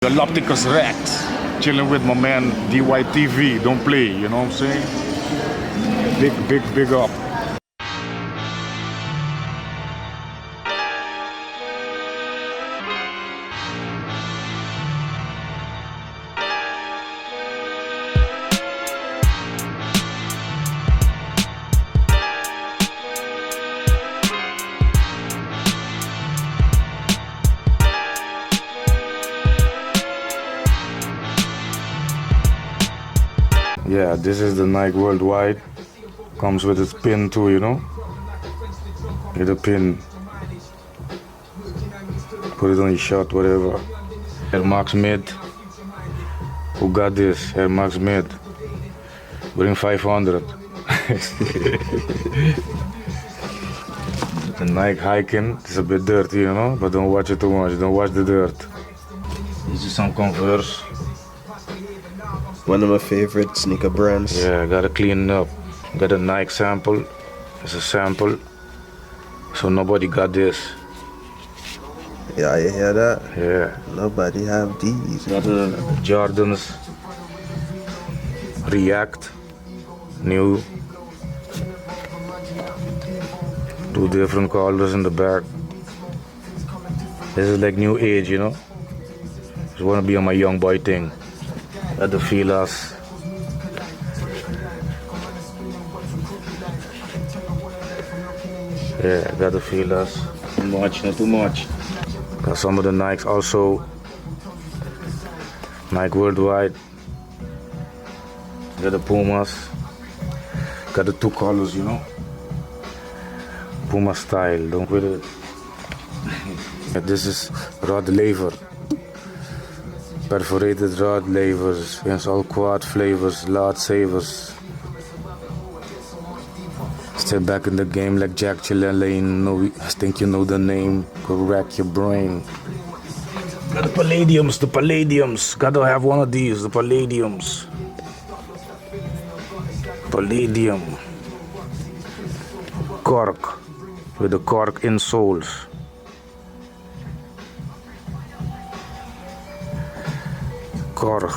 Megalopticus Rex, chilling with my man DYTV. Don't play, you know what I'm saying? Big up. Yeah, this is the Nike Worldwide. Comes with its pin too, you know. Get a pin. Put it on your shirt, whatever. Air Max Mid. Who got this? Air Max Mid. Bring 500. The Nike hiking. It's a bit dirty, you know, but don't watch it too much. Don't watch the dirt. This is some Converse. One of my favorite sneaker brands. Yeah, gotta clean it up. Got a Nike sample. It's a sample. So nobody got this. Yeah, you hear that? Yeah. Nobody have these. Got a Jordans React. New. Two different colors in the back. This is like new age, you know. Just wanna be on my young boy thing. Got the Filas. Yeah, got the Filas. Too much, not too much. Got some of the Nikes also. Nike Worldwide. Got the Pumas. Got the two colors, you know. Puma style, don't quit it. This is rod lever. Perforated rod levers, against all quad flavors, lot savers. Step back in the game like Jack Chillalane. No, I think you know the name. Go rack your brain. Got the Palladiums, the Palladiums. Gotta have one of these, the Palladiums. Palladium. Cork, with the cork insoles. Cork,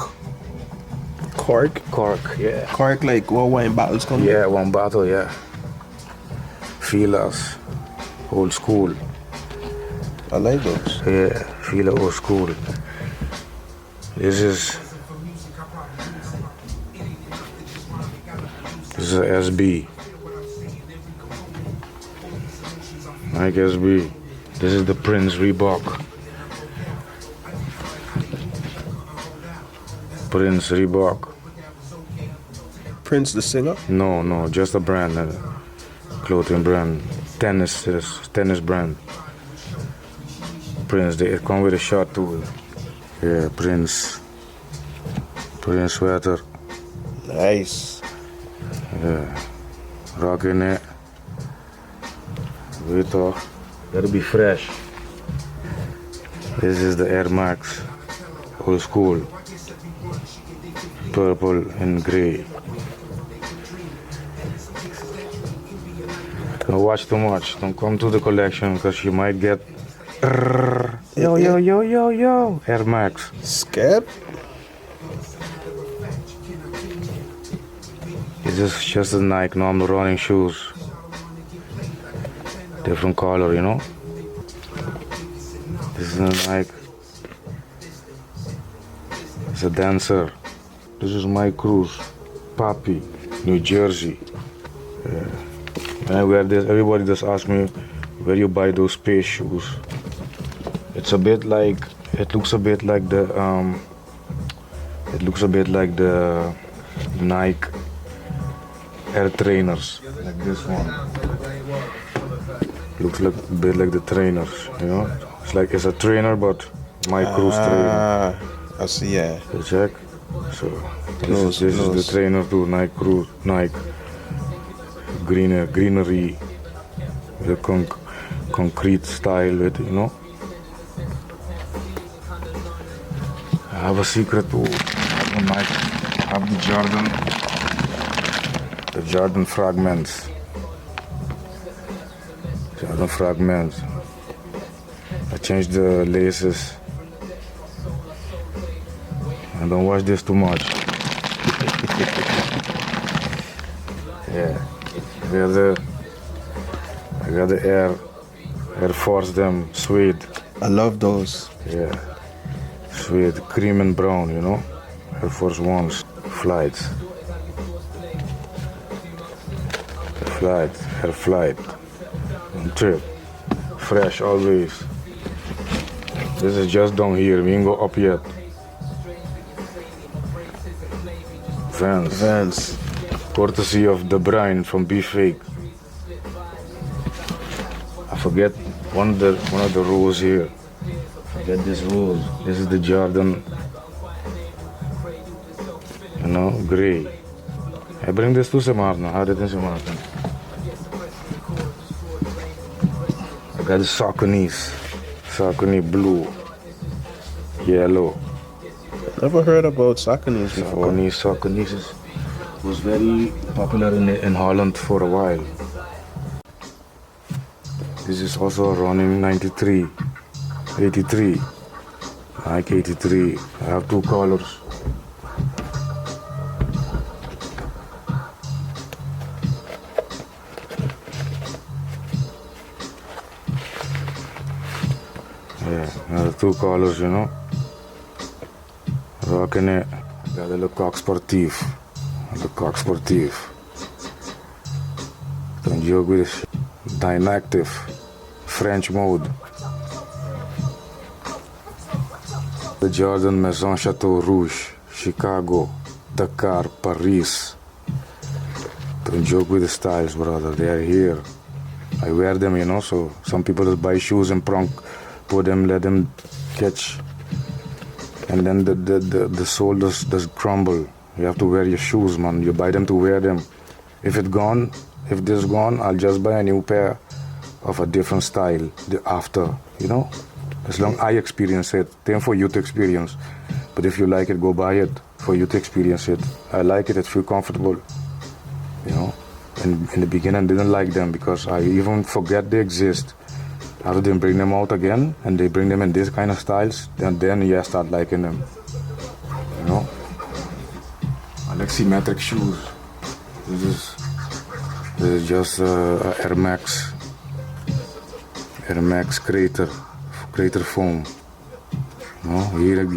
yeah. Cork like what wine bottles come? Yeah, one bottle, yeah. Filas, old school. I like those. Yeah, Fila old school. This is a SB. Nike SB. This is the Prince Reebok. Prince Reebok. Prince the singer? No, just a brand, clothing brand. Tennis brand. Prince, they come with a shot too. Yeah, Prince sweater. Nice. Yeah, rocking it. Weet toch? Gotta be fresh. This is the Air Max, old school. Purple and gray. Don't watch too much. Don't come to the collection because you might get yo Air Max. Scared? It's just a Nike normal running shoes. Different color, you know. This is a Nike. It's a dancer. This is my cruise, Papi, New Jersey. Yeah. When I wear this, everybody just asks me where you buy those space shoes. It looks a bit like the Nike Air Trainers, like this one. Looks like a bit like the trainers, you know. It's a trainer, but my cruise trainer. I see, yeah. You check. So this is the trainer too, Nike greenery, the concrete style with, you know. I have a secret too. I have the Jordan fragments. I changed the laces. And don't wash this too much. Yeah. I got the Air Force them suede. I love those. Yeah. Suede, cream and brown, you know? Air Force Ones. Flights. Air flight. On trip. Fresh always. This is just down here. We ain't go up yet. Vans. Courtesy of De Bruyne from Be Fake. I forget one of the rows here. Forget this row. This is the Jordan. You know, gray. I bring this to Samarna. How did this Samarna? I got the Saucony blue, yellow. Never heard about Sauconys before. Saucony was very popular in Holland for a while. This is also running 93, 83, Nike 83. I have two colors. Yeah, two colors, you know. Rocking it. Got the Le Coq Sportif. The Coq Sportif. Don't joke with this. Dynactive. French mode. The Jordan Maison Chateau Rouge. Chicago. Dakar. Paris. Don't joke with the styles, brother. They are here. I wear them, you know, so some people just buy shoes and put them, let them catch, and then the sole does crumble. You have to wear your shoes, man. You buy them to wear them. If this gone, I'll just buy a new pair of a different style after, you know. As long I experience it, then for you to experience. But if you like it, go buy it for you to experience it. I like it. It feels comfortable, you know. And in the beginning, I didn't like them because I even forget they exist. After they bring them out again, and they bring them in this kind of styles, then yeah, I start liking them. You know? I like symmetric shoes. This is just Air Max crater foam. You know?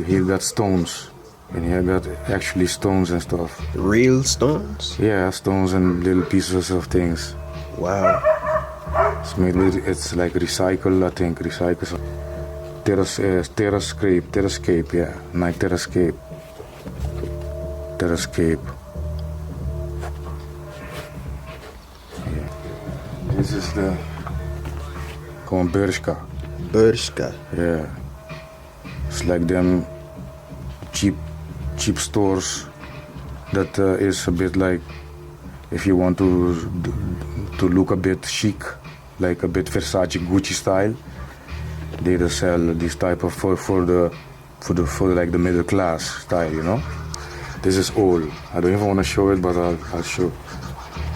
Here got stones, and here got actually stones and stuff. Real stones? Yeah, stones and little pieces of things. Wow. It's made with, it's like recycle, I think, recycle. Terrascape, yeah, Nike Terrascape. Yeah. This is the Bershka. Yeah. It's like them cheap stores that is a bit like, if you want to look a bit chic, like a bit Versace, Gucci style, they just sell this type of for like the middle class style, you know. This is old. I don't even want to show it, but I'll show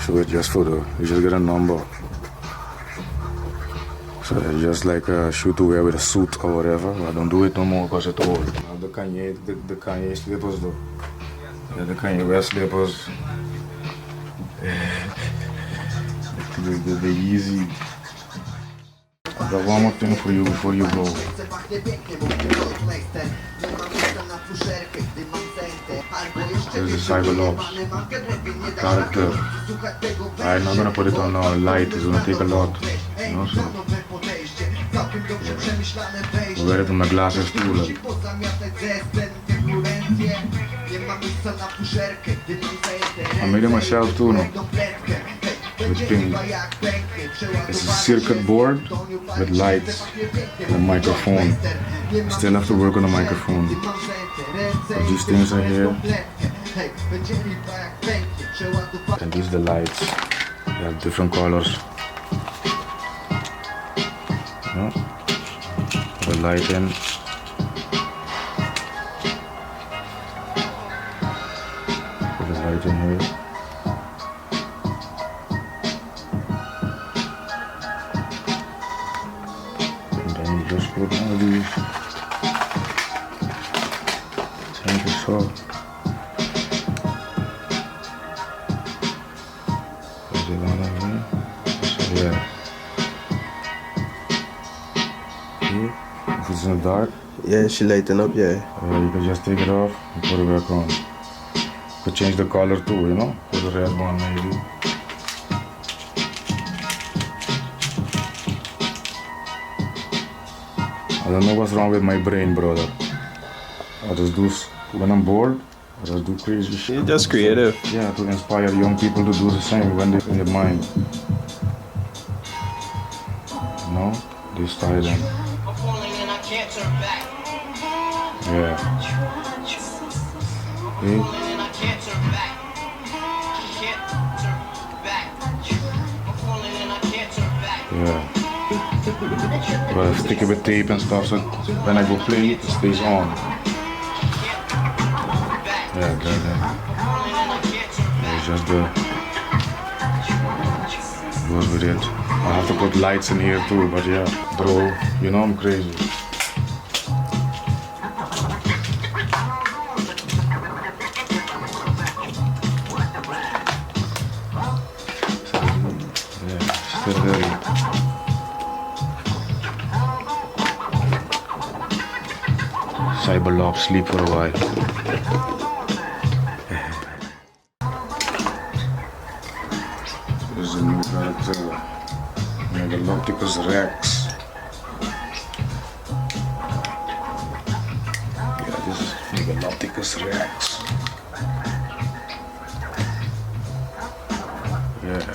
it just you just get a number. So it's just like a shoe to wear with a suit or whatever. I don't do it no more because it's old. Now the Kanye slippers though. Yeah, the Kanye West slippers. The Yeezy. I got one more thing for you before you go. There's a Cyberlops character. I'm not gonna put it on light, it's gonna take a lot. You know, so I wear it on my glasses too. Like. I made it myself too, no? With pink. It's a circuit board with lights and a microphone. I still have to work on the microphone. But these things are here. And these are the lights. They have different colors. No? The light in. Put the light in here. And then you just put all these Thank you, so. Is it on here? So, yeah. See? If it's in the dark, Yeah, she lighting up, yeah. you can just take it off and put it back on. You could change the color too, you know? Put the red one maybe. I don't know what's wrong with my brain, brother. I just do, when I'm bored, I just do crazy shit. You're just creative. Yeah, to inspire young people to do the same when they're in their mind. You know, they style them. Yeah. See? Yeah. But I stick it with tape and stuff, so when I go play, it stays on. Yeah, it's just the goes with it. I have to put lights in here too, but yeah, bro, you know I'm crazy. Yeah, still ready. Cyberlops, sleep for a while. This is a new character, Megalopticus Rex. Yeah, this is Megalopticus Rex. Yeah.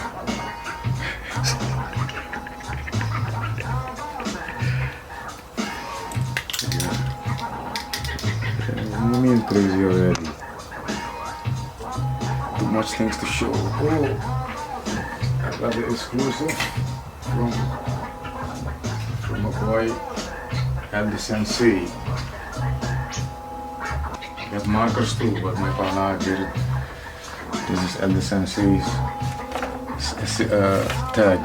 You mean crazy already? Too much things to show. Oh. I got the exclusive from my boy Andy Sensei. I got markers too, but my partner did it. This is Elder Sensei's tag,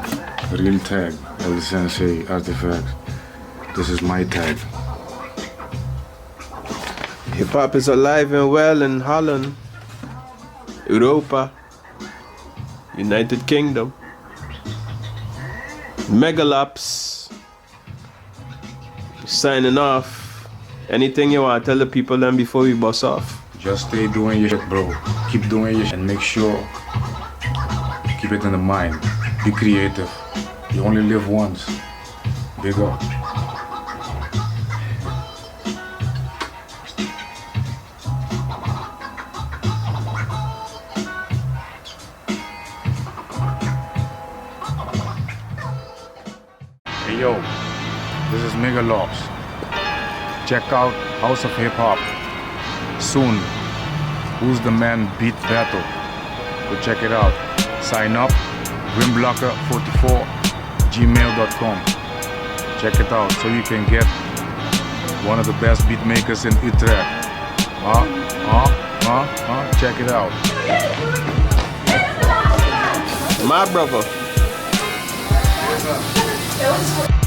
real tag, Elder Sensei artifact. This is my tag. Hip hop is alive and well in Holland, Europa, United Kingdom. Megalops. Signing off. Anything you want to tell the people then before we bust off? Just stay doing your shit, bro. Keep doing your shit and make sure, keep it in the mind. Be creative. You only live once. Big up. Hey yo, this is Megalops. Check out House of Hip Hop. Soon, Who's the Man Beat Battle. Go check it out. Sign up, grimblocker44 gmail.com. Check it out so you can get one of the best beat makers in Utrecht. Check it out. My brother. That was